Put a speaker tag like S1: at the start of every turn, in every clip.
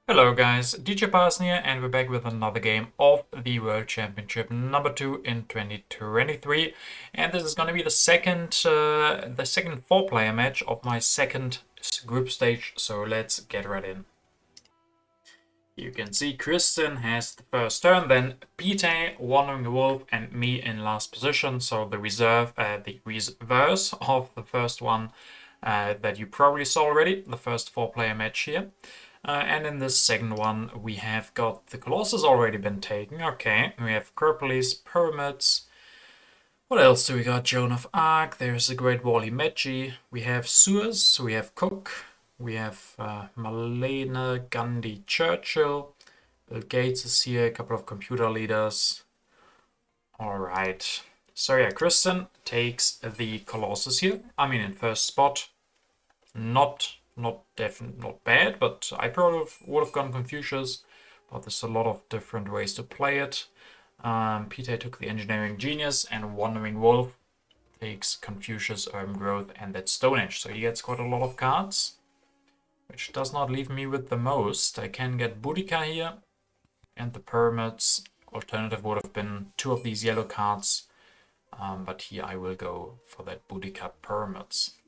S1: Hello guys, DJParson here, and we're back with another game of the World Championship number 2 in 2023. And this is going to be the second four-player match of my second group stage, so let's get right in. You can see Kristen has the first turn, then Peter, Wandering Wolf, and me in last position. So the reverse of the first one that you probably saw already, the first four-player match here. And in this second one, we have got the Colossus already been taken. Okay, we have Acropolis, Pyramids. What else do we got? Joan of Arc, there's the Great Wally Medji. We have Suez, we have Cook, we have Malena, Gandhi, Churchill. Bill Gates is here, a couple of computer leaders. Alright, so yeah, Kristen takes the Colossus here. I mean, in first spot. Not bad, but I probably would have gone Confucius, but there's a lot of different ways to play it. Peter took the Engineering Genius, and Wandering Wolf takes Confucius, Urban Growth, and that Stone Age. So he gets quite a lot of cards, which does not leave me with the most. I can get Boudica here, and the Pyramids. Alternative would have been two of these yellow cards, but here I will go for that Boudica Pyramids.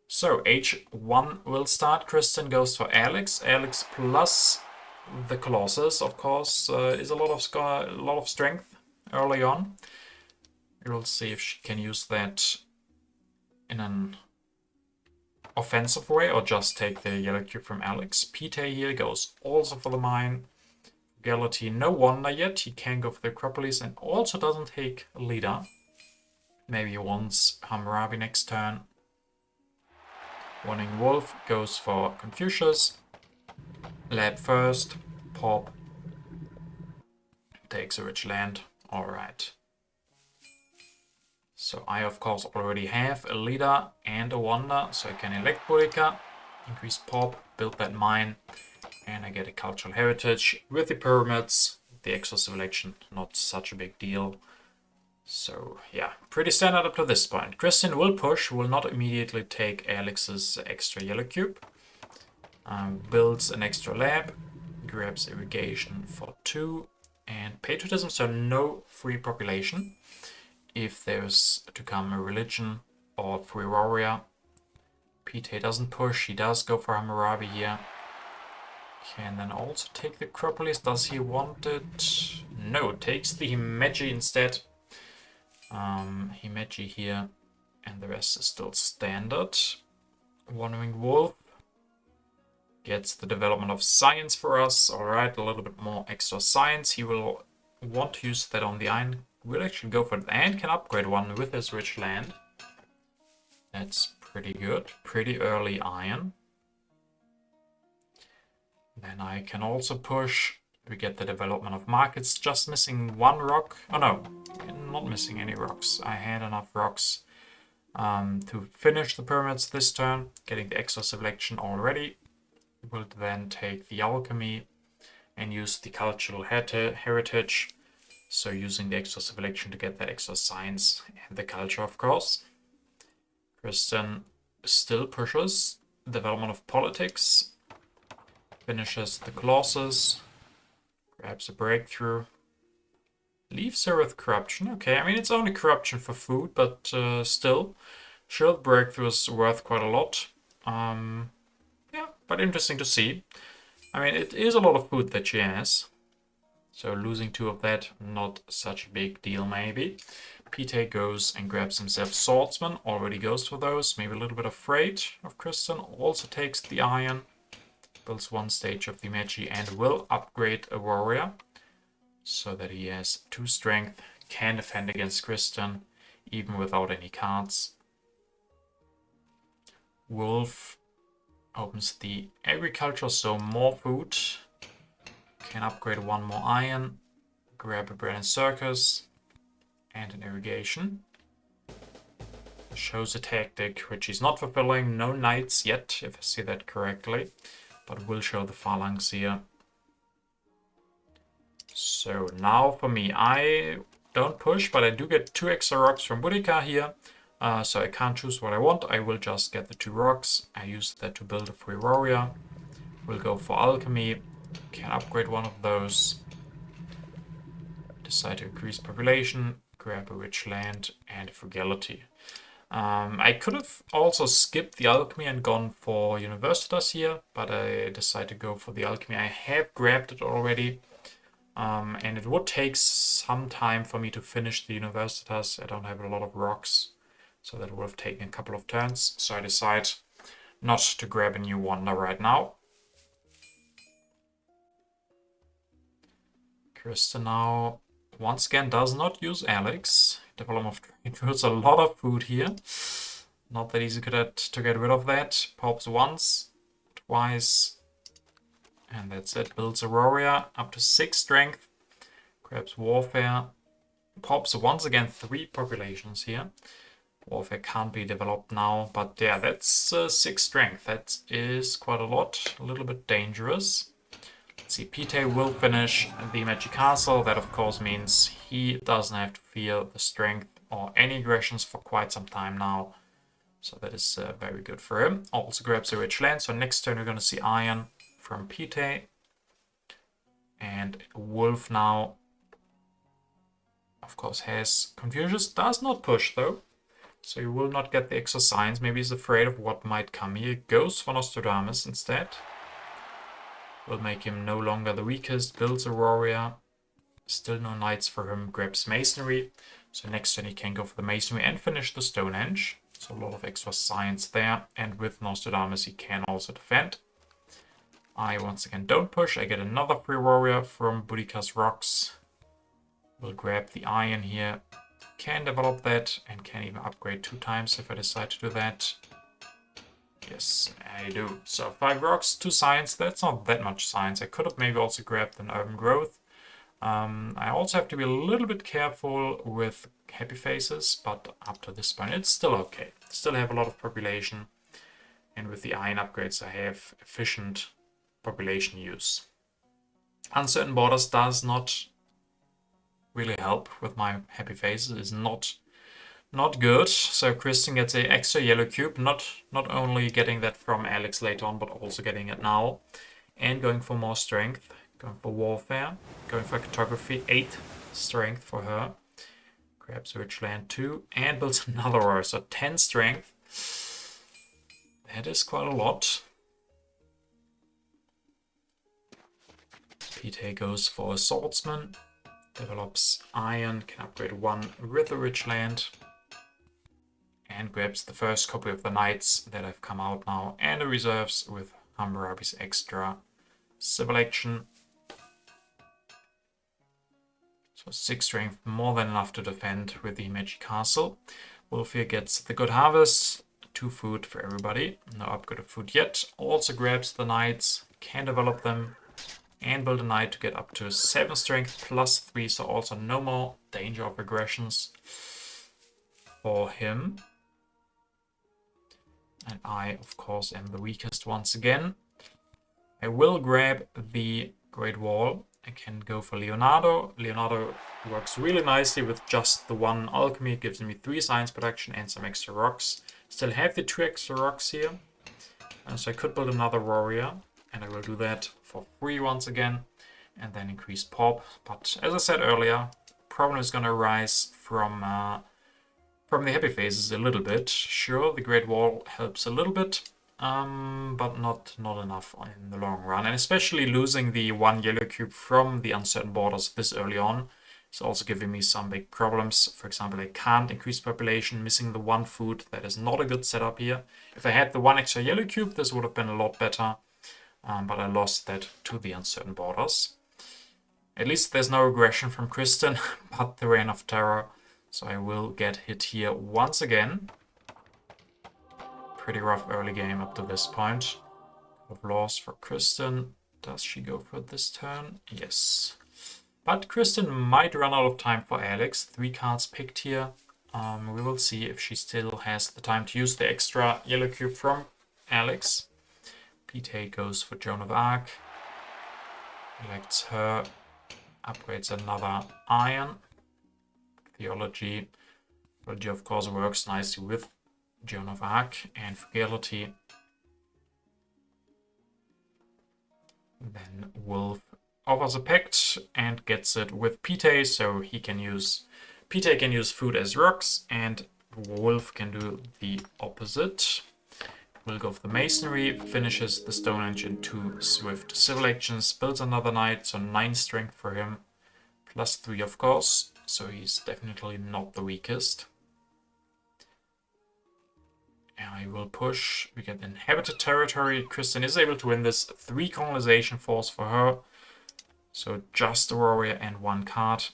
S1: So H1 will start. Kristen goes for Alex. Alex plus the Colossus, of course, is a lot of strength early on. We'll see if she can use that in an offensive way or just take the yellow cube from Alex. Peter here goes also for the mine. Reality, no wonder yet. He can go for the Acropolis and also doesn't take a leader. Maybe he wants Hammurabi next turn. Wandering Wolf goes for Confucius. Lab first. Pop. Takes a rich land. Alright. So I, of course, already have a leader and a wonder, so I can elect Boudica, increase Pop, build that mine, and I get a cultural heritage with the pyramids. The extra selection, not such a big deal. So yeah, pretty standard up to this point. Kristen will push, will not immediately take Alex's extra yellow cube. Builds an extra lab, grabs irrigation for 2, and patriotism, so no free population. If there's to come a religion or free warrior. Peter doesn't push, he does go for Hammurabi here. Can then also take the Acropolis. Does he want it? No, takes the Himeji instead. Himeji here, and the rest is still standard. Wandering Wolf gets the development of science for us. Alright, a little bit more extra science. He will want to use that on the iron. We'll actually go for it and can upgrade one with his rich land. That's pretty good. Pretty early iron. Then I can also push. We get the development of markets, just missing one rock. Oh no, not missing any rocks. I had enough rocks to finish the pyramids this turn, getting the extra selection already. We'll then take the alchemy and use the cultural heritage. So using the extra selection to get the extra science and the culture, of course. Kristen still pushes development of politics, finishes the Colossus. Grabs a breakthrough. Leaves her with corruption. Okay, I mean, it's only corruption for food, but still. Shield breakthrough is worth quite a lot. Yeah, but interesting to see. I mean, it is a lot of food that she has. So losing 2 of that, not such a big deal maybe. Peter goes and grabs himself Swordsman. Already goes for those. Maybe a little bit afraid of Kristen. Also takes the iron. Builds 1 stage of the Magi and will upgrade a warrior so that he has 2 strength, can defend against Kristen even without any cards. Wolf opens the agriculture, so more food. Can upgrade 1 more iron, grab a bread and circus and an irrigation. Shows a tactic which he's not fulfilling. No knights yet, if I see that correctly. But will show the phalanx here. So now for me, I don't push, but I do get 2 extra rocks from Boudica here. So I can't choose what I want. I will just get the 2 rocks. I use that to build a free warrior. We'll go for alchemy. Can upgrade one of those. Decide to increase population. Grab a rich land and frugality. I could have also skipped the alchemy and gone for universitas here, but I decided to go for the alchemy. I have grabbed it already, and it would take some time for me to finish the universitas. I don't have a lot of rocks, so that would have taken a couple of turns. So I decide not to grab a new wonder right now. Krista now once again does not use Alex. Development of trade fruits, a lot of food here. Not that easy to get rid of that. Pops once, twice, and that's it. Builds Aurora up to 6 strength. Grabs Warfare. Pops once again 3 populations here. Warfare can't be developed now, but yeah, that's 6 strength. That is quite a lot. A little bit dangerous. Let's see, Pite will finish the Magic Castle. That of course means he doesn't have to feel the strength or any aggressions for quite some time now. So that is very good for him. Also grabs a rich land. So next turn we're going to see Iron from Pite. And Wolf now, of course, has Confucius. Does not push though. So he will not get the extra signs. Maybe he's afraid of what might come here. Goes for Nostradamus instead. Will make him no longer the weakest. Builds Aurora. Still no knights for him. Grabs Masonry. So next turn he can go for the Masonry and finish the Stonehenge. So a lot of extra science there. And with Nostradamus he can also defend. I once again don't push. I get another free warrior from Boudica's Rocks. We'll grab the iron here. Can develop that and can even upgrade 2 times if I decide to do that. Yes, I do. So 5 rocks, 2 science. That's not that much science. I could have maybe also grabbed an urban growth. I also have to be a little bit careful with happy faces, but up to this point it's still okay. Still have a lot of population, and with the iron upgrades I have efficient population use. Uncertain borders does not really help with my happy faces. It's not good. So Kristen gets an extra yellow cube, not only getting that from Alex later on, but also getting it now. And going for more strength, going for warfare, going for cartography, 8 strength for her. Grabs rich land 2 and builds another row, so 10 strength. That is quite a lot. Pite goes for a swordsman, develops iron, can upgrade 1 with a rich land. And grabs the first copy of the Knights that have come out now, and the reserves with Hammurabi's extra civil action. So 6 strength, more than enough to defend with the Magic Castle. Wolfir gets the good harvest, 2 food for everybody. No upgrade of food yet. Also grabs the Knights, can develop them, and build a Knight to get up to 7 strength plus 3, so also no more danger of aggressions for him. And I, of course, am the weakest once again. I will grab the Great Wall. I can go for Leonardo. Leonardo works really nicely with just the 1 alchemy. It gives me 3 science production and some extra rocks. Still have the 2 extra rocks here. So I could build another warrior. And I will do that for free once again. And then increase pop. But as I said earlier, problem is going to arise from the happy phases a little bit. Sure, the Great Wall helps a little bit, but not enough in the long run. And especially losing the 1 yellow cube from the uncertain borders this early on is also giving me some big problems. For example, I can't increase population, missing the 1 food. That is not a good setup here. If I had the 1 extra yellow cube, this would have been a lot better, but I lost that to the uncertain borders. At least there's no aggression from Kristen, but the Reign of Terror. So I will get hit here once again. Pretty rough early game up to this point. Of loss for Kristen. Does she go for this turn? Yes. But Kristen might run out of time for Alex. 3 cards picked here. We will see if she still has the time to use the extra yellow cube from Alex. Pite goes for Joan of Arc. Elects her. Upgrades another iron. Theology. Theology, of course, works nicely with Joan of Arc and Frugality. Then Wolf offers a pact and gets it with Pite, so he can use Pite can use food as rocks, and Wolf can do the opposite. We'll go for the masonry, finishes the Stonehenge in 2 swift civil actions, builds another knight, so 9 strength for him, plus 3 of course, so he's definitely not the weakest. I will push. We get inhabited territory. Kristen is able to win this. 3 colonization force for her. So just a warrior and 1 card.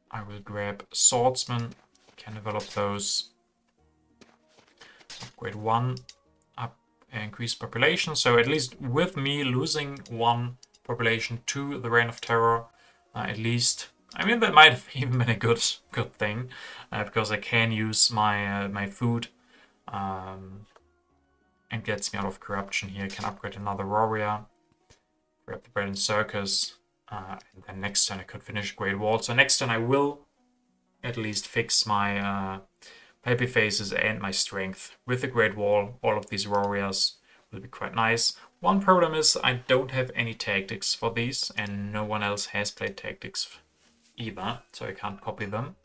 S1: I will grab swordsman. Can develop those. Upgrade 1. Up, increase population. So at least with me losing 1 population to the Reign of Terror, at least. I mean, that might have even been a good thing, because I can use my my food. And gets me out of corruption here. Can upgrade another warrior, grab the bread and circus, and then next turn I could finish Great Wall. So next turn I will at least fix my happy faces and my strength with the Great Wall. All of these warriors will be quite nice. One problem is I don't have any tactics for these, and no one else has played tactics either, so I can't copy them.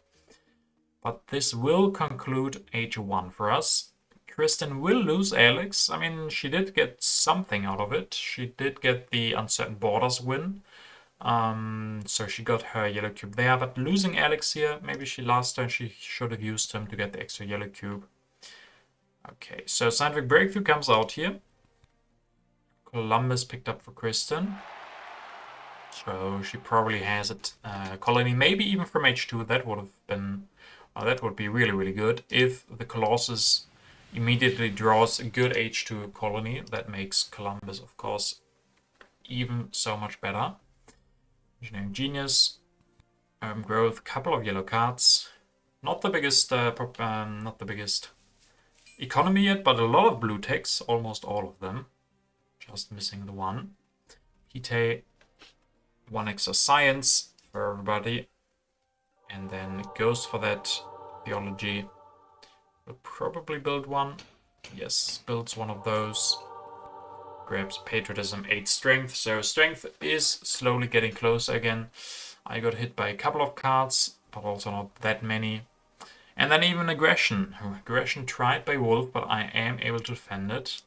S1: But this will conclude H1 for us. Kristen will lose Alex. I mean, she did get something out of it. She did get the Uncertain Borders win. So she got her yellow cube there. But losing Alex here, maybe last turn she should have used him to get the extra yellow cube. Okay, so Scientific Breakthrough comes out here. Columbus picked up for Kristen. So she probably has a colony, maybe even from H2. That would have been... that would be really, really good if the Colossus immediately draws a good H2 colony. That makes Columbus, of course, even so much better. Engineering Genius, growth, couple of yellow cards. Not the biggest, economy yet, but a lot of blue techs, almost all of them. Just missing the one. Hite, 1 extra science for everybody, and then goes for that theology. Will probably build one. Yes, builds one of those. Grabs patriotism, 8 strength. So strength is slowly getting closer again. I got hit by a couple of cards, but also not that many. And then even aggression. Aggression tried by Wolf, but I am able to defend it.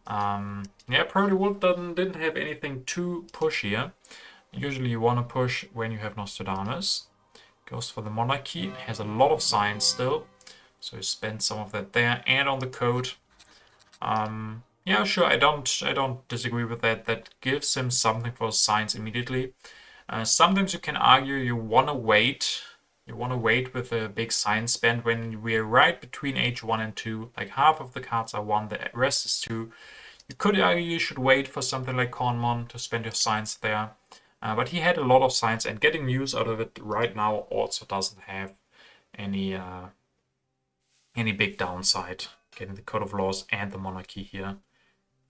S1: Yeah, probably Wolf didn't have anything to push here. Usually you want to push when you have Nostradamus. Goes for the monarchy. Has a lot of science still. So you spend some of that there and on the code. Yeah, sure, I don't disagree with that. That gives him something for science immediately. Sometimes you can argue you want to wait. You want to wait with a big science spend when we're right between H1 and 2. Like half of the cards are 1, the rest is 2. You could argue you should wait for something like Conmon to spend your science there. But he had a lot of science, and getting news out of it right now also doesn't have any big downside. Getting the Code of Laws and the Monarchy here.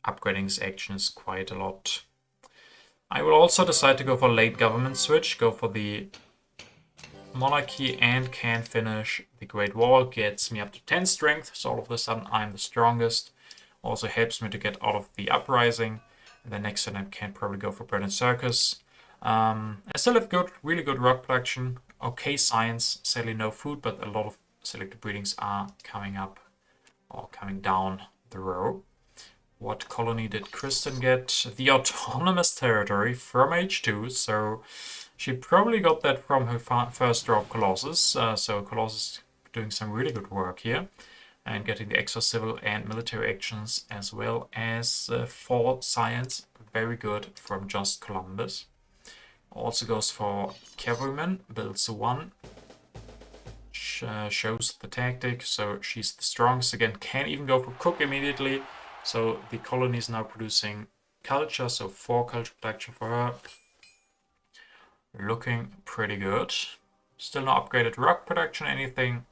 S1: Upgrading his actions quite a lot. I will also decide to go for late government switch, go for the monarchy, and can finish the Great Wall. Gets me up to 10 strength, so all of a sudden I'm the strongest. Also helps me to get out of the uprising. And then next turn I can probably go for Bread and Circus. I still have really good rock production, okay science, sadly no food, but a lot of selected breedings are coming up or coming down the row. What colony did Kristen get? The autonomous territory from H2, so she probably got that from her first draw of Colossus. So Colossus doing some really good work here and getting the extra civil and military actions as well as for science. Very good from just Columbus. Also goes for cavalryman, builds 1. Shows the tactic, so she's the strongest again. Can even go for cook immediately. So the colony is now producing culture, so 4 culture production for her. Looking pretty good. Still no upgraded rock production or anything,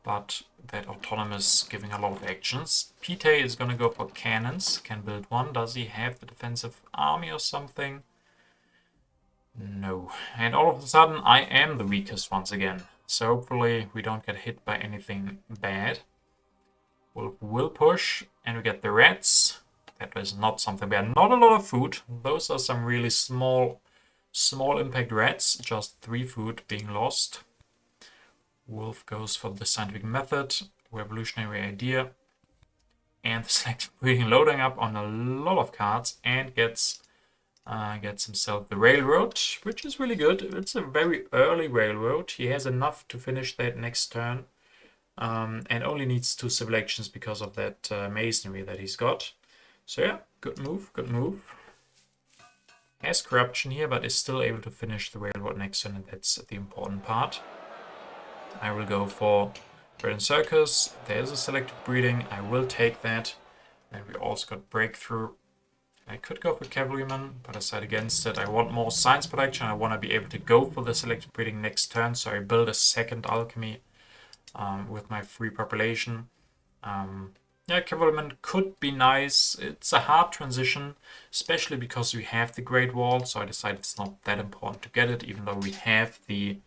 S1: but that autonomous giving a lot of actions. Pite is going to go for cannons, can build 1. Does he have the defensive army or something? No. And all of a sudden I am the weakest once again. So hopefully we don't get hit by anything bad. We'll push, and we get the rats. That is not something bad. Not a lot of food. Those are some really small impact rats. Just 3 food being lost. Wolf goes for the scientific method, revolutionary idea, and the selective breeding, loading up on a lot of cards, and gets himself the railroad, which is really good. It's a very early railroad. He has enough to finish that next turn, and only needs 2 civil actions because of that masonry that he's got. So yeah, good move, good move. Has corruption here, but is still able to finish the railroad next turn, and that's the important part. I will go for Bread Circus. There's a selective breeding. I will take that. And we also got breakthrough. I could go for Cavalryman, but I decided against it. I want more science protection. I want to be able to go for the selective breeding next turn, so I build a second alchemy with my free population. Yeah, Cavalryman could be nice. It's a hard transition, especially because we have the Great Wall, so I decided it's not that important to get it, even though we have the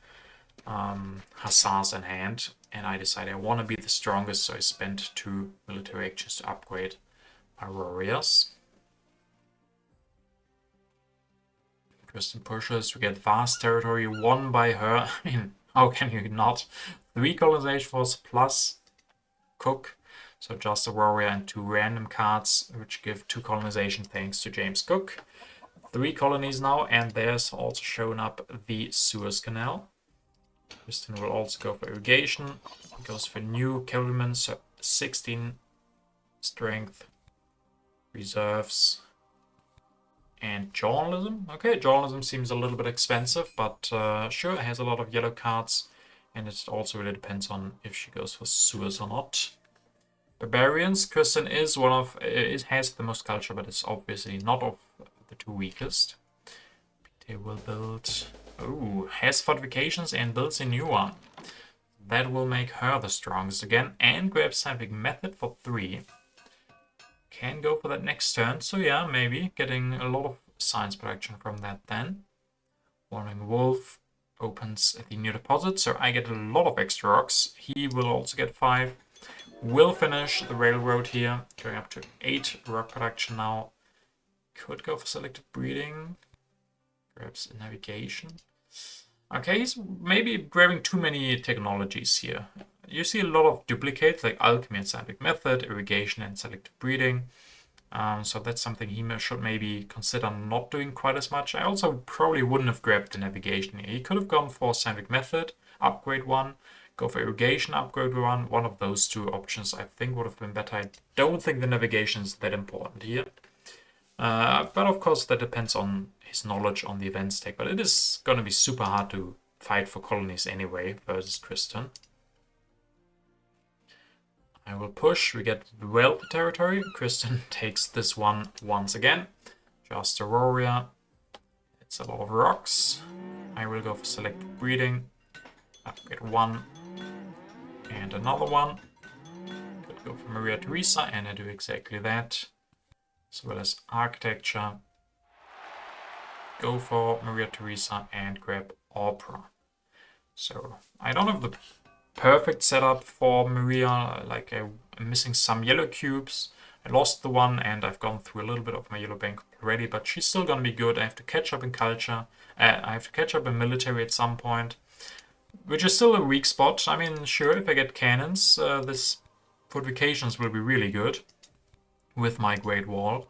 S1: hussars in hand, and I decided I want to be the strongest, so I spent 2 military actions to upgrade my warriors. Kristen pushes, we get vast territory won by her. I mean, how can you not? 3 colonization force plus Cook, so just a warrior and 2 random cards, which give 2 colonization thanks to James Cook. 3 colonies now, and there's also shown up the Suez Canal. Kristen will also go for irrigation. He goes for new cavalrymen, so 16 strength, reserves, and journalism. Okay, journalism seems a little bit expensive, but sure, it has a lot of yellow cards, and it also really depends on if she goes for Suez or not. Barbarians, Kristen is one of it has the most culture, but it's obviously not of the 2 weakest. They will build. Oh, has fortifications and builds a new one. That will make her the strongest again, and grabs scientific method for 3. Can go for that next turn, so yeah, maybe getting a lot of science production from that then. Warning Wolf opens the new deposit, so I get a lot of extra rocks. He will also get 5. Will finish the railroad here, going up to 8 rock production now. Could go for selective breeding. Grabs navigation. Okay, he's maybe grabbing too many technologies here. You see a lot of duplicates like alchemy and scientific method, irrigation and selective breeding. So that's something he should maybe consider not doing quite as much. I also probably wouldn't have grabbed the navigation here. He could have gone for scientific method, upgrade 1, go for irrigation, upgrade 1. One of those 2 options I think would have been better. I don't think the navigation is that important here. But of course that depends on his knowledge on the events tech. But it is going to be super hard to fight for colonies anyway versus Kristen. I will push. We get the wealth territory. Kristen takes this one once again. Just a warrior. It's a lot of rocks. I will go for selective breeding. Upgrade 1 and another one. Could go for Maria Theresa, and I do exactly that. As well as architecture. Go for Maria Theresa and grab Opera. So I don't have the perfect setup for Maria. Like I'm missing some yellow cubes. I lost the one, and I've gone through a little bit of my yellow bank already, but she's still gonna be good. I have to catch up in culture. I have to catch up in military at some point, which is still a weak spot. I mean, sure, if I get cannons, this fortifications will be really good with my Great Wall.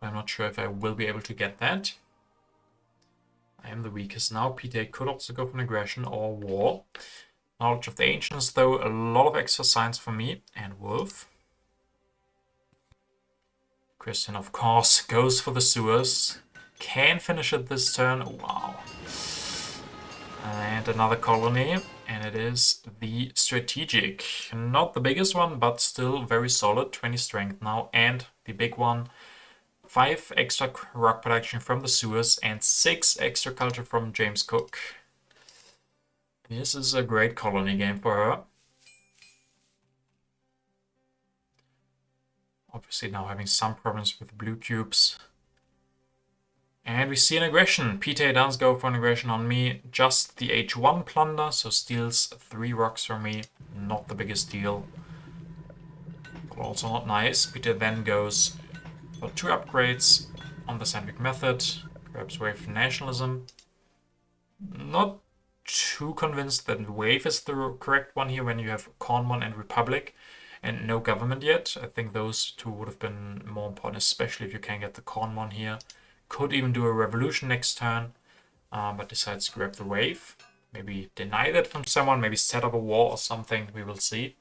S1: I'm not sure if I will be able to get that. I am the weakest now. PTA could also go for an aggression or war. Knowledge of the Ancients, though, a lot of extra science for me. And Wolf. Christian, of course, goes for the sewers. Can finish it this turn. Wow. And another colony. And it is the strategic. Not the biggest one, but still very solid. 20 strength now. And the big one. 5 extra rock production from the sewers and 6 extra culture from James Cook. This is a great colony game for her. Obviously now having some problems with blue cubes. And we see an aggression. PTA does go for an aggression on me. Just the H1 plunder, so steals 3 rocks from me. Not the biggest deal. But also not nice. PTA then goes for 2 upgrades on the scientific method. Perhaps Wave Nationalism. Not too convinced that Wave is the correct one here when you have Cornwall and Republic and no government yet. I think those two would have been more important, especially if you can get the Cornwall here. Could even do a revolution next turn, but decides to grab the Wave. Maybe deny that from someone, maybe set up a war or something, we will see.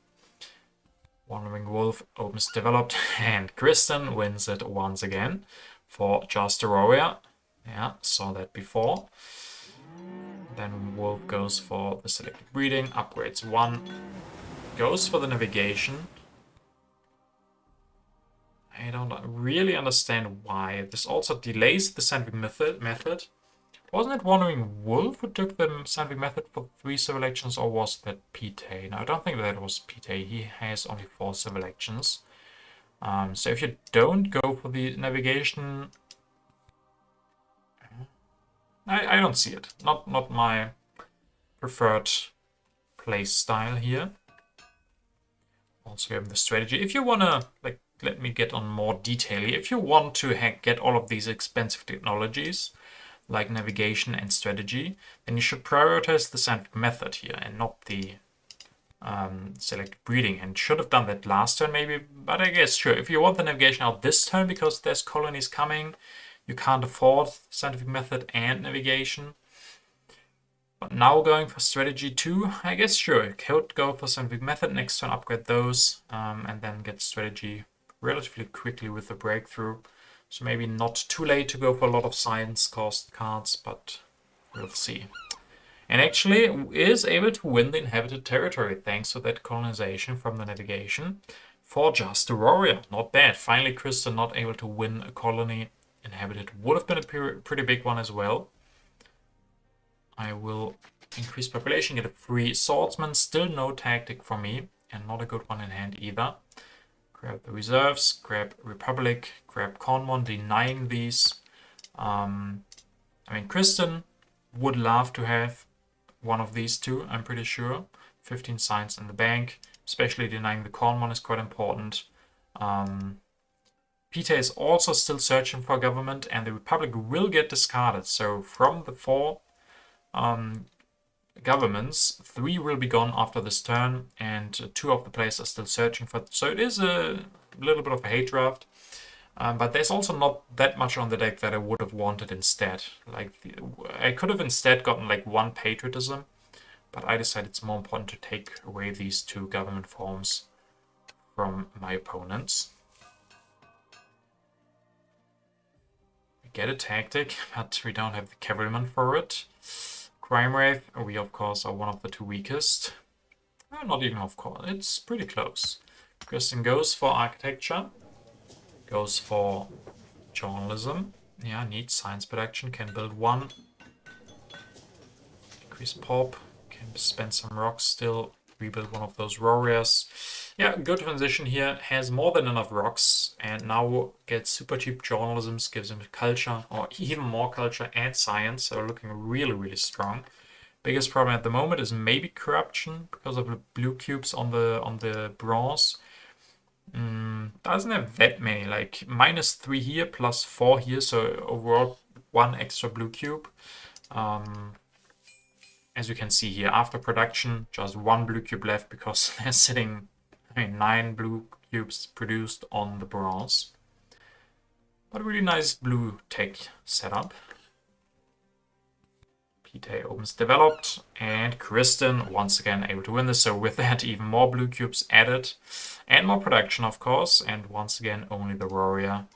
S1: Wandering Wolf opens developed, and Kristen wins it once again for Just Aurora. Yeah, saw that before. Then Wolf goes for the selective breeding, upgrades 1, goes for the navigation. I don't really understand why. This also delays the scientific method. Wasn't it Wandering Wolf who took the scientific method for 3 civil actions, or was that Pete? No, I don't think that was Pete. He has only 4 civil actions. So if you don't go for the navigation, I don't see it. Not my preferred play style here. Also have the strategy. If you wanna, like, let me get on more detail here. If you want to get all of these expensive technologies, like navigation and strategy, then you should prioritize the scientific method here and not the selective breeding. And should have done that last turn maybe, but I guess sure. If you want the navigation out this turn because there's colonies coming, you can't afford scientific method and navigation. But now going for strategy 2, I guess sure, could go for scientific method, next turn upgrade those, and then get strategy relatively quickly with the breakthrough. So maybe not too late to go for a lot of science cost cards, but we'll see. And actually is able to win the inhabited territory thanks to that colonization from the navigation for Just Aurora. Not bad. Finally, Kristen not able to win a colony inhabited. Would have been a pretty big one as well. I will increase population, get a free swordsman. Still no tactic for me, and not a good one in hand either. Grab the reserves, grab Republic, grab Cornwall, denying these. I mean, Kristen would love to have one of these two, I'm pretty sure. 15 signs in the bank, especially denying the Cornwall is quite important. Peter is also still searching for government, and the Republic will get discarded. So from the 4 governments, 3 will be gone after this turn, and 2 of the players are still searching for. So it is a little bit of a hate draft, but there's also not that much on the deck that I would have wanted instead. Like I could have instead gotten like 1 patriotism, but I decided it's more important to take away these 2 government forms from my opponents. We get a tactic, but we don't have the cavalryman for it. Crime Wraith, we of course are one of the 2 weakest. Not even of course, it's pretty close. Kristen goes for architecture, goes for journalism. Yeah, needs science production, can build 1. Increase pop, can spend some rocks still, rebuild one of those warriors. Yeah, good transition here, has more than enough rocks, and now gets super cheap journalism, gives him culture, or even more culture and science, so looking really, really strong. Biggest problem at the moment is maybe corruption because of the blue cubes on the bronze. Doesn't have that many, like -3 here, +4 here, so overall 1 extra blue cube. As you can see here, after production, just 1 blue cube left because they're sitting, 9 blue cubes produced on the bronze. But a really nice blue tech setup. Pete opens developed, and Kristen once again able to win this. So with that, even more blue cubes added, and more production, of course. And once again, only the warrior.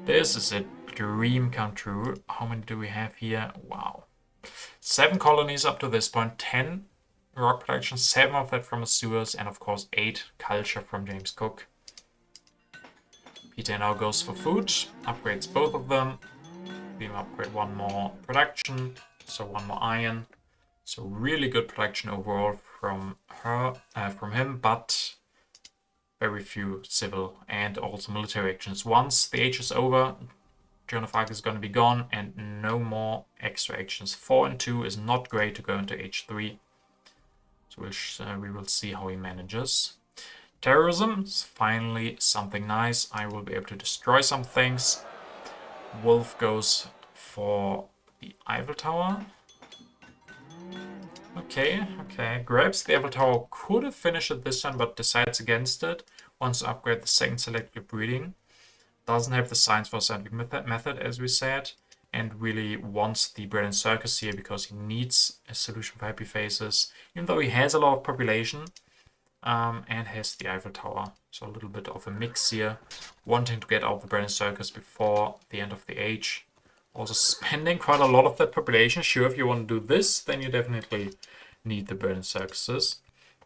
S1: This is a dream come true. How many do we have here? Wow. 7 colonies up to this point, 10 rock production, 7 of that from the sewers, and of course 8 culture from James Cook. Peter now goes for food, upgrades both of them. We upgrade 1 more production, so 1 more iron. So really good production overall from him, but very few civil and also military actions. Once the age is over, Joan of Arc is going to be gone, and no more extra actions. 4 and 2 is not great to go into H3. So we will see how he manages. Terrorism is finally something nice. I will be able to destroy some things. Wolf goes for the Eiffel Tower. Okay. Grabs the Eiffel Tower. Could have finished it this turn, but decides against it. Wants to upgrade the second selective breeding. Doesn't have the science for scientific method, as we said. And really wants the bread and circus here because he needs a solution for happy faces. Even though he has a lot of population. And has the Eiffel Tower. So a little bit of a mix here. Wanting to get out the bread and circus before the end of the age. Also spending quite a lot of that population. Sure, if you want to do this, then you definitely need the bread and circuses.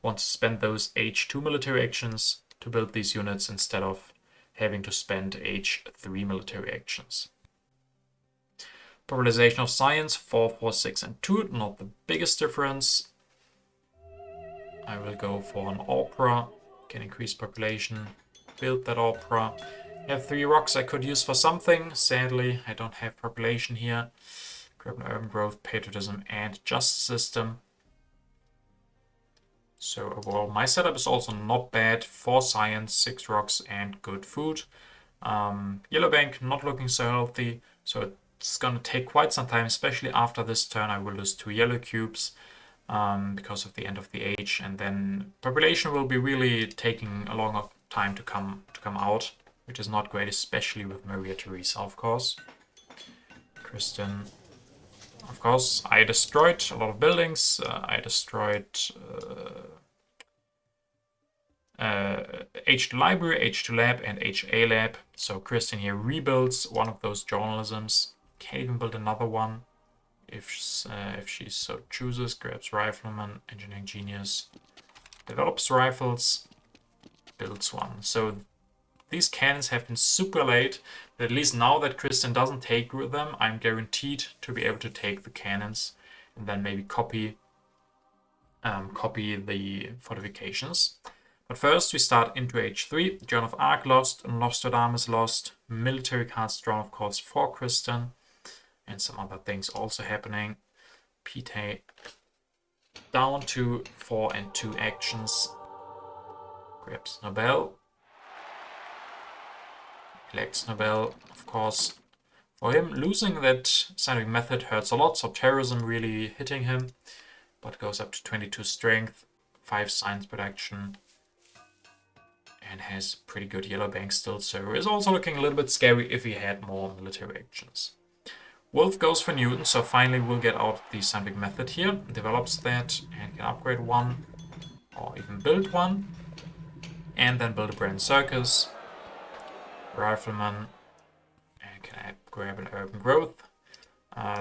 S1: Want to spend those H2 military actions to build these units instead of having to spend H3 military actions. Popularization of science, 4, 4, 6, and 2. Not the biggest difference. I will go for an opera. Can increase population. Build that opera. I have 3 rocks I could use for something. Sadly, I don't have population here. Grab an urban growth, patriotism, and justice system. So overall, my setup is also not bad. 4 science, 6 rocks, and good food. Yellow bank not looking so healthy, so it's gonna take quite some time, especially after this turn. I will lose 2 yellow cubes because of the end of the age, and then population will be really taking a longer time to come out, which is not great, especially with Maria Theresa, of course. Kristen. Of course, I destroyed a lot of buildings. I destroyed H2 Library, H2 Lab, and HA Lab. So Kristen here rebuilds one of those journalisms. Can't even build another one if she so chooses. Grabs Rifleman, Engineering Genius, develops rifles, builds one. So these cannons have been super late, but at least now that Kristen doesn't take them, I'm guaranteed to be able to take the cannons and then maybe copy the fortifications. But first we start into H3. Joan of Arc lost, Nostradamus lost, military cards drawn of course for Kristen, and some other things also happening. Pete down to 4 and 2 actions. Grabs Nobel. Elects Nobel, of course. For him, losing that scientific method hurts a lot, so terrorism really hitting him. But goes up to 22 strength, 5 science production, and has pretty good yellow bank still, so is also looking a little bit scary if he had more military actions. Wolf goes for Newton, so finally we'll get out the scientific method here, develops that, and can upgrade one, or even build one, and then build a brand circus, rifleman, and can I grab an urban growth.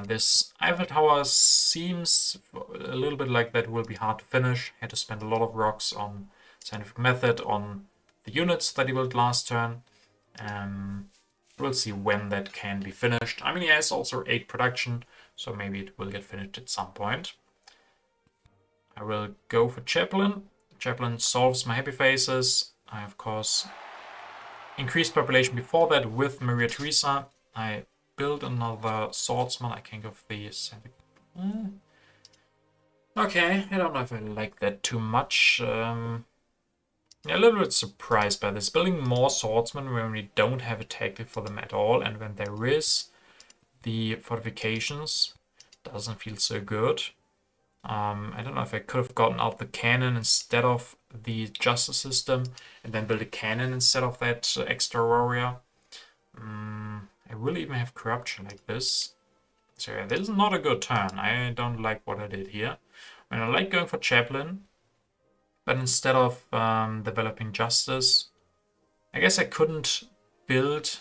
S1: This Eiffel Tower seems a little bit like that will be hard to finish. Had to spend a lot of rocks on scientific method, on the units that he built last turn. We'll see when that can be finished. I mean, he has also 8 production, so maybe it will get finished at some point. I will go for Chaplain. Chaplain solves my happy faces. I, of course, increased population before that with Maria Theresa. I build another swordsman. I can go for the okay, I don't know if I like that too much. Yeah, a little bit surprised by this. Building more swordsmen when we don't have a tactic for them at all, and when there is the fortifications, doesn't feel so good. I don't know if I could have gotten out the cannon instead of the justice system, and then build a cannon instead of that extra warrior. I will even have corruption like this. So yeah, this is not a good turn. I don't like what I did here. I mean, I like going for Chaplain, but instead of developing justice, I guess I couldn't build...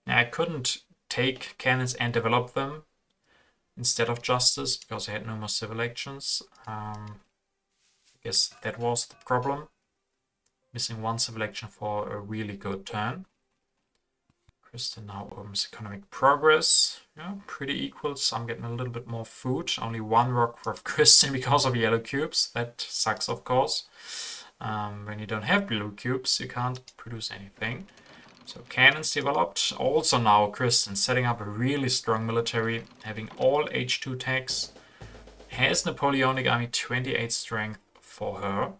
S1: I couldn't take cannons and develop them instead of justice because I had no more civil actions. I guess that was the problem. Missing 1 civil action for a really good turn. Kristen now opens economic progress. Yeah, pretty equal. Some getting a little bit more food. Only 1 rock for Kristen because of yellow cubes. That sucks, of course. When you don't have blue cubes, you can't produce anything. So cannons developed. Also now Kristen setting up a really strong military, having all H2 tanks. Has Napoleonic army, 28 strength for her.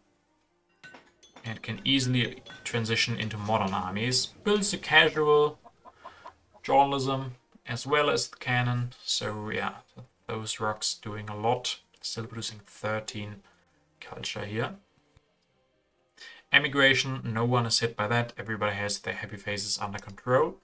S1: and can easily transition into modern armies. Builds the casual journalism as well as the cannon. So yeah, those rocks doing a lot. Still producing 13 culture here. Emigration, no one is hit by that. Everybody has their happy faces under control.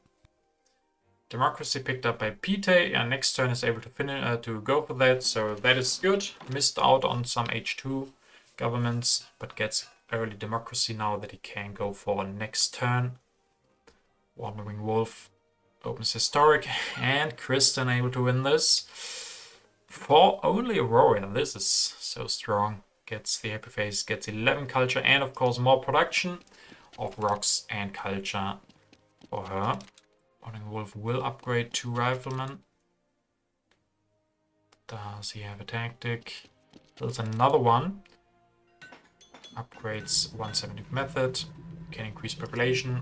S1: Democracy picked up by Pite, and next turn is able to finish to go for that, so that is good. Missed out on some H2 governments, but gets early democracy now that he can go for next turn. Wandering Wolf opens historic, and Kristen able to win this. For only Aurora, this is so strong. Gets the happy face, gets 11 culture, and of course more production of rocks and culture for her. Wandering Wolf will upgrade 2 riflemen. Does he have a tactic? Builds another one. Upgrades 170 method. Can increase population.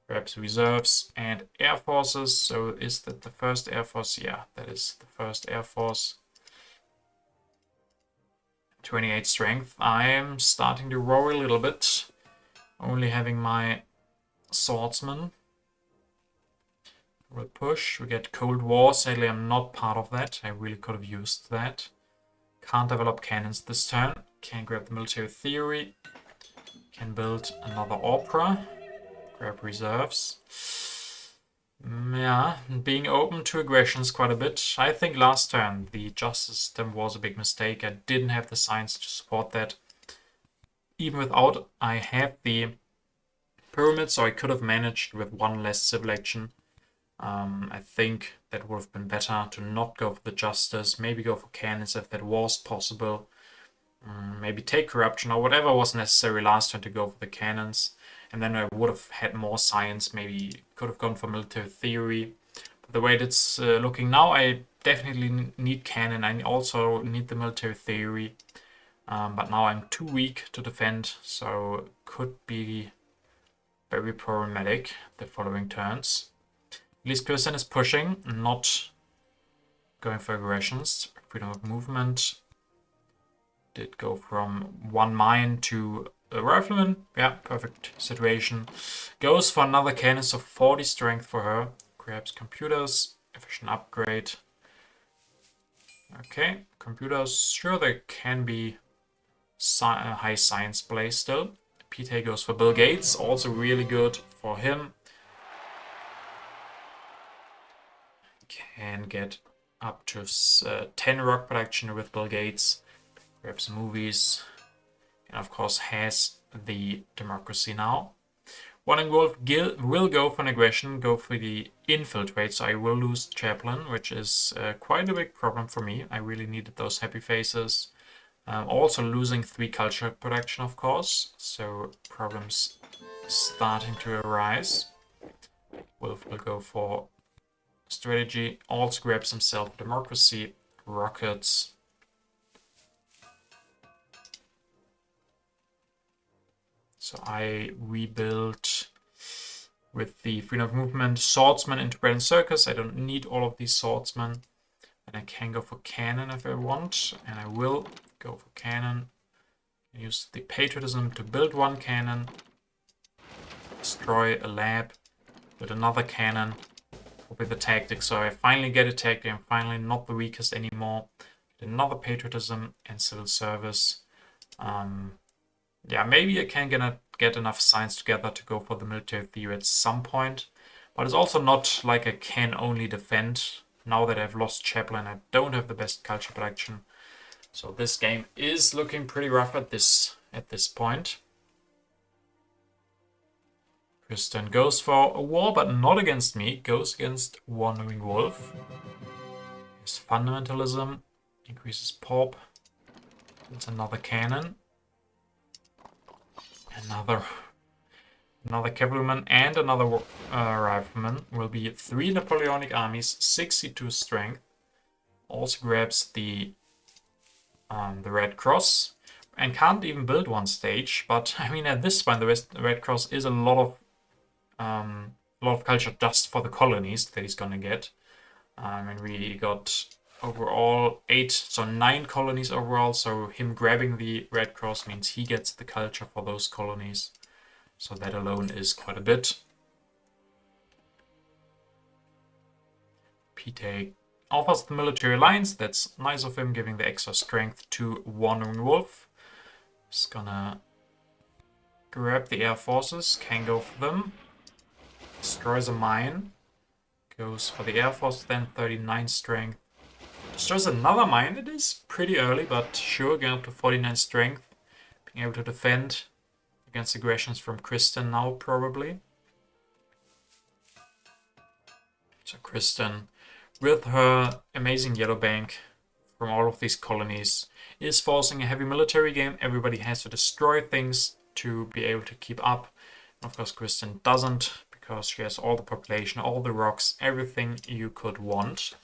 S1: Grabs reserves and air forces. So is that the first air force? Yeah, that is the first air force. 28 strength. I'm starting to worry a little bit. Only having my swordsman. We'll push. We get Cold War. Sadly, I'm not part of that. I really could have used that. Can't develop cannons this turn. Can grab the military theory. Can build another opera. Grab reserves. Yeah, being open to aggressions quite a bit. I think last turn the justice system was a big mistake. I didn't have the science to support that. Even without, I have the pyramid, so I could have managed with one less civil action. I think that would have been better to not go for the justice, maybe go for cannons if that was possible. Maybe take corruption or whatever was necessary last turn to go for the cannons. And then I would have had more science, maybe could have gone for military theory. But the way it's looking now, I definitely need cannon. I also need the military theory. But now I'm too weak to defend, so could be very problematic the following turns. At least Kirsten is pushing, not going for aggressions. Freedom of movement. Did go from 1 mine to a rifleman. Yeah, perfect situation. Goes for another cannon, so 40 strength for her. Grabs computers. Efficient upgrade. Okay, computers. Sure, there can be high science play still. Pete goes for Bill Gates. Also really good for him. Can get up to 10 rock production with Bill Gates. Grabs movies. And of course has the democracy now. Wandering Wolf will go for an aggression, go for the infiltrate, so I will lose Chaplain, which is quite a big problem for me. I really needed those happy faces. Also losing 3 culture production, of course, so problems starting to arise. Wolf will go for strategy, also grabs himself democracy, rockets. So I rebuild with the freedom of movement swordsman into bread and circus. I don't need all of these swordsmen. And I can go for cannon if I want. And I will go for cannon. Use the patriotism to build 1 cannon. Destroy a lab with another cannon. With the tactic. So I finally get a tactic. I'm finally not the weakest anymore. Get another patriotism and civil service. Yeah, maybe I can get enough science together to go for the military theory at some point. But it's also not like I can only defend. Now that I've lost Chaplain, I don't have the best culture production. So this game is looking pretty rough at this point. Kristen goes for a war, but not against me. Goes against Wandering Wolf. His fundamentalism increases pop. It's another cannon. Another cavalryman and another rifleman will be 3 Napoleonic armies, 62 strength. Also grabs the Red Cross and can't even build 1 stage. But I mean, at this point, the Red Cross is a lot of culture just for the colonies that he's gonna get. And we got overall 8, so 9 colonies overall. So him grabbing the Red Cross means he gets the culture for those colonies. So that alone is quite a bit. Pete offers the military alliance. That's nice of him, giving the extra strength to Wandering Wolf. Just gonna grab the air forces, can go for them. Destroys a mine. Goes for the air force then, 39 strength. Destroys another mine. It is pretty early, but sure, getting up to 49 strength. Being able to defend against aggressions from Kristen now, probably. So Kristen, with her amazing yellow bank from all of these colonies, is forcing a heavy military game. Everybody has to destroy things to be able to keep up. And of course, Kristen doesn't, because she has all the population, all the rocks, everything you could want.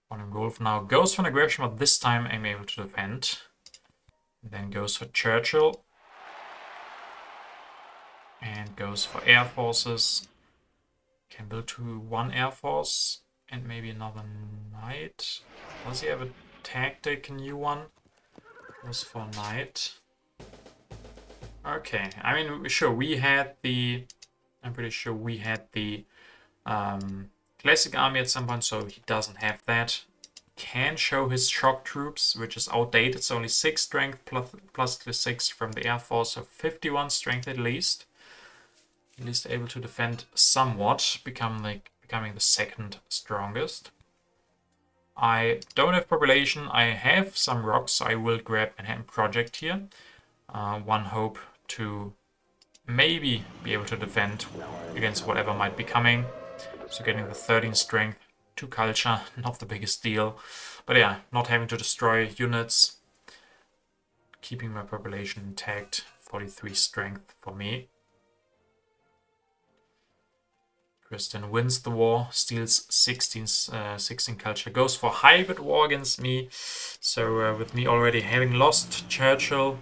S1: Wandering Wolf now goes for an aggression, but this time I'm able to defend. Then goes for Churchill. And goes for air forces. Can build to 1 air force and maybe another knight. Does he have a tactic, a new one? Goes for knight. Okay, I mean, sure, we had the... I'm pretty sure we had the classic army at some point, so he doesn't have that. Can show his shock troops, which is outdated. It's only 6 strength plus the 6 from the air force, so 51 strength at least. At least able to defend somewhat, becoming the second strongest. I don't have population. I have some rocks, so I will grab a hand project here. One hope to maybe be able to defend against whatever might be coming. So getting the 13 strength, 2 culture, not the biggest deal. But yeah, not having to destroy units. Keeping my population intact, 43 strength for me. Kristen wins the war, steals 16 culture, goes for hybrid war against me. So with me already having lost Churchill,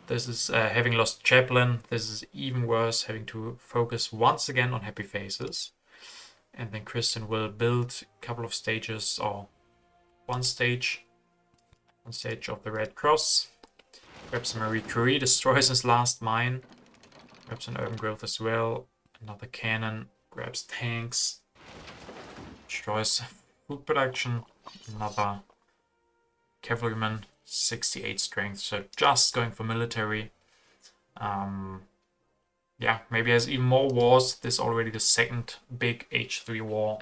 S1: this is having lost Chaplin, this is even worse, having to focus once again on happy faces. And then Kristen will build a couple of stages, or one stage of the Red Cross. Grabs Marie Curie, destroys his last mine. Grabs an urban growth as well. Another cannon. Grabs tanks, destroys food production, another cavalryman, 68 strength, so just going for military. Yeah, maybe has even more wars. This is already the second big H3 war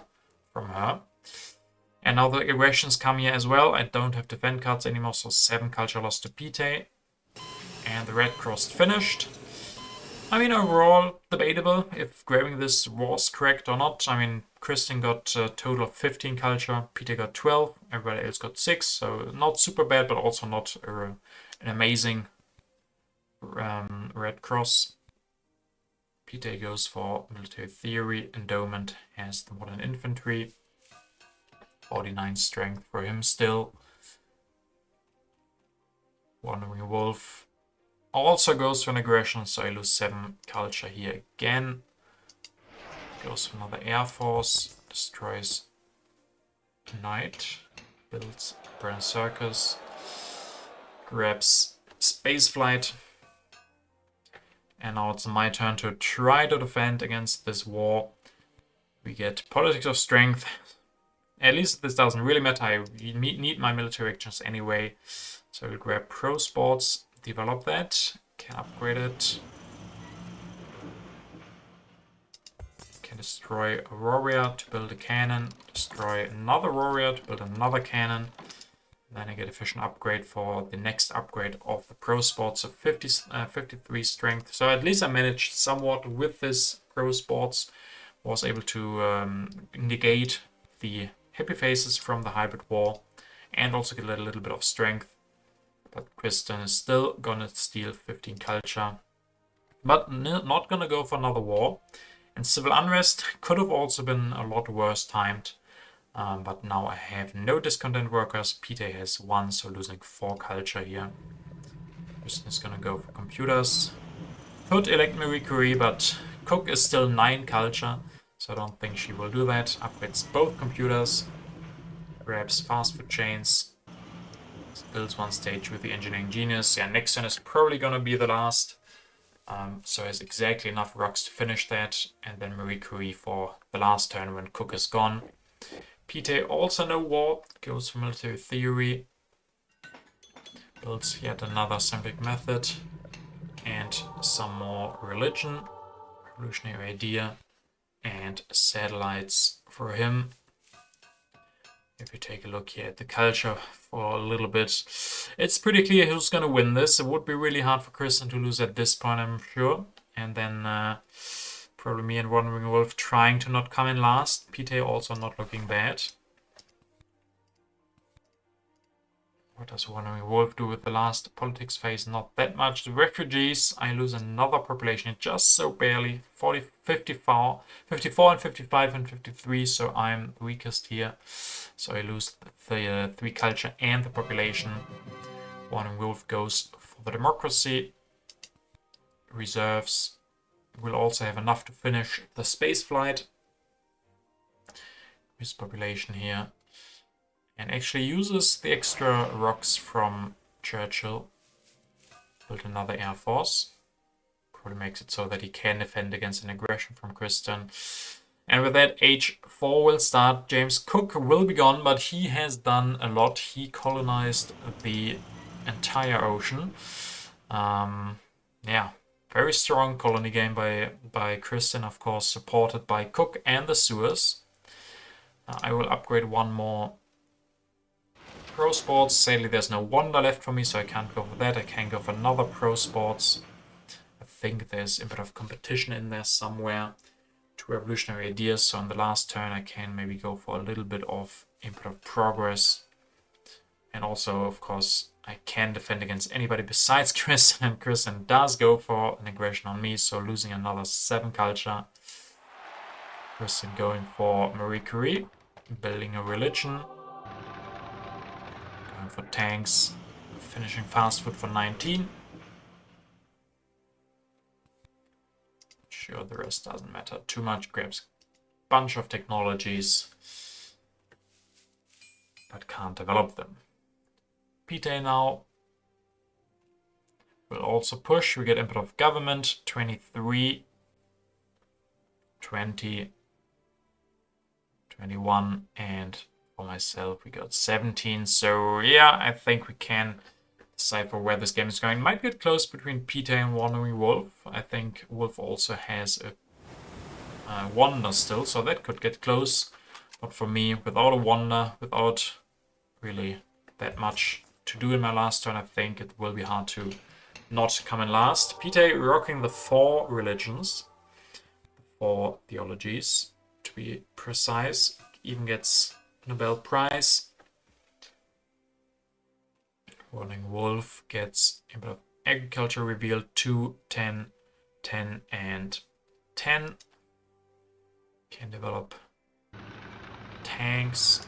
S1: from her. And now the aggressions come here as well. I don't have defend cards anymore, so 7 culture lost to Pite. And the Red Cross finished. I mean, overall, debatable if grabbing this was correct or not. I mean, Kristen got a total of 15 culture, Peter got 12, everybody else got 6, so not super bad, but also not an amazing Red Cross. Peter goes for military theory, endowment, has the modern infantry, 49 strength for him still. Wandering Wolf also goes for an aggression, so I lose 7 culture here again. Goes for another air force, destroys knight, builds burn circus, grabs spaceflight. And now it's my turn to try to defend against this war. We get politics of strength. At least this doesn't really matter. I need my military actions anyway. So we'll grab pro sports. Develop that, can upgrade it, can destroy a warrior to build a cannon, destroy another warrior to build another cannon, then I get efficient upgrade for the next upgrade of the pro sports of 53 strength. So at least I managed somewhat with this pro sports, was able to negate the happy faces from the hybrid war and also get a little bit of strength. But Kristen is still gonna steal 15 culture. But not gonna go for another war. And civil unrest could have also been a lot worse timed. But now I have no discontent workers. Peter has 1, so losing 4 culture here. Kristen is gonna go for computers. Could elect Marie Curie, but Cook is still 9 culture. So I don't think she will do that. Upgrades both computers. grabs fast food chains, builds one stage with the engineering genius. Yeah, next turn is probably gonna be the last. So has exactly enough rocks to finish that, and then Marie Curie for the last turn when Cook is gone. Pite also no war, goes for military theory, builds yet another scientific method, and some more religion, revolutionary idea, and satellites for him. If you take a look here at the culture for a little bit, it's pretty clear who's going to win this. It would be really hard for Kristen to lose at this point, I'm sure. And then probably me and Wandering Wolf trying to not come in last. Pite also not looking bad. What does Wandering Wolf do with the last politics phase? Not that much. The refugees, I lose another population, just so barely. 40, 54 and 55 and 53, so I'm the weakest here. So I lose the 3 culture and the population. Wandering Wolf goes for the democracy. Reserves will also have enough to finish the space flight. His population here. And actually uses the extra rocks from Churchill. Build another air force. Probably makes it so that he can defend against an aggression from Kristen. And with that, H4 will start. James Cook will be gone, but he has done a lot. He colonized the entire ocean. Yeah, very strong colony game by Kristen, of course, supported by Cook and the sewers. I will upgrade one more Pro Sports. Sadly, there's no Wonder left for me, so I can't go for that. I can go for another Pro Sports. I think there's a bit of competition in there somewhere. 2 revolutionary ideas, so on the last turn I can maybe go for a little bit of input of progress. And also, of course, I can defend against anybody besides Kristen, and Kristen does go for an aggression on me, so losing another 7 culture. Kristen going for Marie Curie, building a religion. Going for tanks, finishing fast food for 19. Sure, the rest doesn't matter too much. Grabs a bunch of technologies, but can't develop them. Pite now will also push. We get input of government, 23, 20, 21, and for myself we got 17. So yeah, I think we can decipher where this game is going. Might get close between Pite and Wandering Wolf. I think Wolf also has a Wonder still, so that could get close. But for me, without a Wonder, without really that much to do in my last turn, I think it will be hard to not come in last. Pite rocking the 4 religions, 4 theologies to be precise. Even gets Nobel Prize. Wandering Wolf gets input of agriculture revealed 2, 10, 10, and 10. Can develop tanks.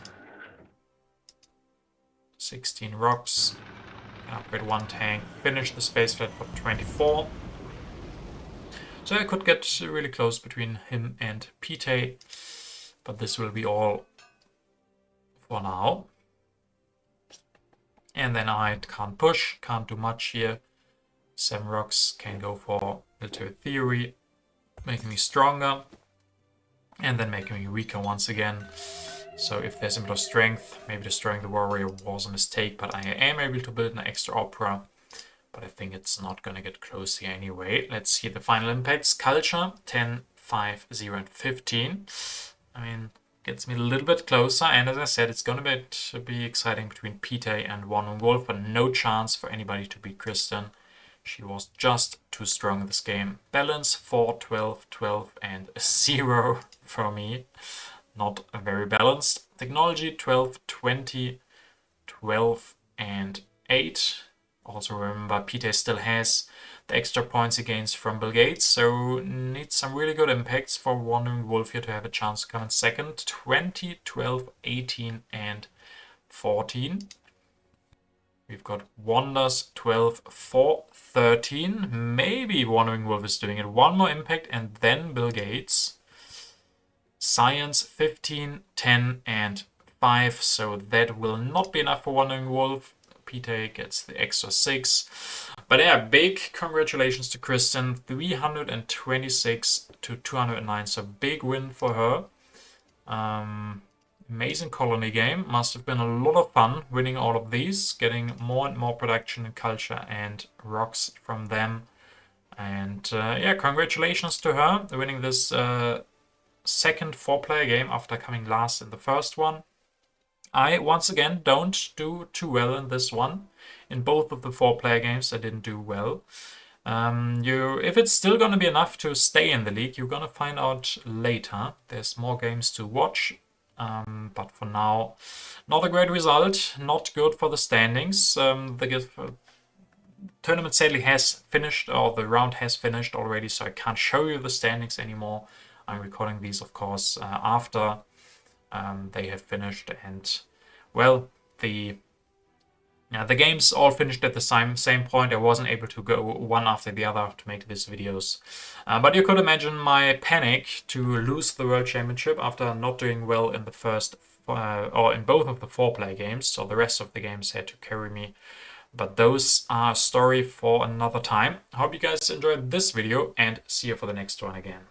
S1: 16 rocks. Can upgrade 1 tank. Finish the space flight for 24. So I could get really close between him and Pite, but this will be all for now. And then I can't push, can't do much here. 7 rocks can go for military theory, making me stronger, and then making me weaker once again. So if there's a bit of strength, maybe destroying the warrior was a mistake, but I am able to build an extra opera. But I think it's not going to get close here anyway. Let's see the final impacts. Culture, 10, 5, 0, and 15. I mean, gets me a little bit closer, and as I said, it's going to be exciting between Pite and Wandering Wolf, but no chance for anybody to beat Kristen. She was just too strong in this game. Balance, 4, 12, 12, and 0 for me. Not very balanced. Technology, 12, 20, 12, and 8. Also remember, Pite still has the extra points he gains from Bill Gates, so needs some really good impacts for Wandering Wolf here to have a chance to come in second. 20, 12, 18, and 14. We've got Wonders 12, 4, 13. Maybe Wandering Wolf is doing it. 1 more impact and then Bill Gates. Science 15, 10, and 5, so that will not be enough for Wandering Wolf. Peter gets the extra 6. But yeah, big congratulations to Kristen. 326 to 209, so big win for her. Amazing colony game. Must have been a lot of fun winning all of these, getting more and more production and culture and rocks from them. And yeah, congratulations to her winning this second 4-player game after coming last in the first one. I, once again, don't do too well in this one. In both of the 4-player games, I didn't do well. If it's still going to be enough to stay in the league, you're going to find out later. There's more games to watch. But for now, not a great result. Not good for the standings. The tournament sadly has finished, or the round has finished already, so I can't show you the standings anymore. I'm recording these, of course, after they have finished, and well, the games all finished at the same point. I wasn't able to go one after the other to make these videos. But you could imagine my panic to lose the World Championship after not doing well in the first, or in both of the 4-player games, so the rest of the games had to carry me. But those are a story for another time. I hope you guys enjoyed this video, and see you for the next one again.